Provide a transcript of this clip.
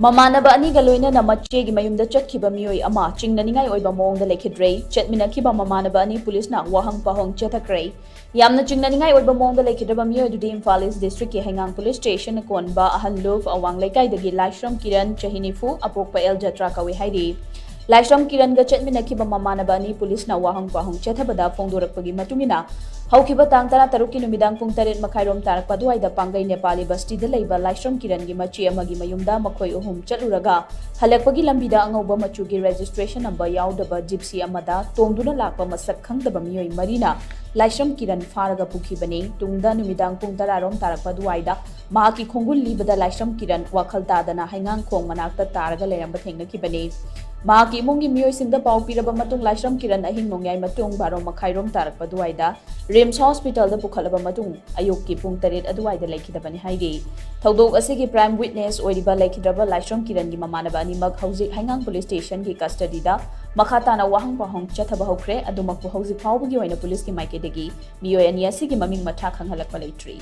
Mamannaba ani ga Loinana Mache gi Mayum Da Chatkhiba Meeoi ama CHINGNANINGAI OIBA MAWONG Da Leikhridre CHATMINNAKHIBA Mamannaba ani police na WAHANG PAOHANG CHATHAKHRE Yamna CHINGNANINGAI OIBA MAWONG Da Leikhridre Meeoi dudi Imphal East District ki Hengang Police Station konba ahan love awang laikai dagi Laishram Kiran Chahinifu apokpa El Jatra kawi haidi Laishram Kiran ga CHATMINNAKHIBA Mamannaba ani police na WAHANG PAOHANG CHATHABada phongdorakpagi matungina Chatkhiba tang tara taruki numidang pung tarit makhairom tarakpa duaida pangai Nepali basti da leiba Laishram Kiran gi machi amagi Mayum Da Mache uhum chaluraga halakpagi lambida angauba machu gi registration number yaudaba gypsy amada tongduna lakpa masak khangdaba mioi marina Laishram Kiran faraga pukhibani tungda numidang pung tararom tarakpa duaida mahaki khongul libada Laishram Kiran wakhal tadana haingang khong manakta taraga leramba thengnakibani Mahaki imungi mioi singda pau piraba matung Laishram Kiran ahing nongyai matung baro makhairom tarakpa duaida Rims Hospital da pukhalaba matung ayukki pung tarit aduwaida leikhidabani haidi thaudok asigi prime witness oiriba leikhidraba Laishram Kiran gi Mamannaba animak hauzik Haingang police station gi custody da makhatana wahang pahong chathaba hokre adumakpu hauzik phawbagi oina police ki maike degi mioi ani asigi maming matha khanghalakpa leitri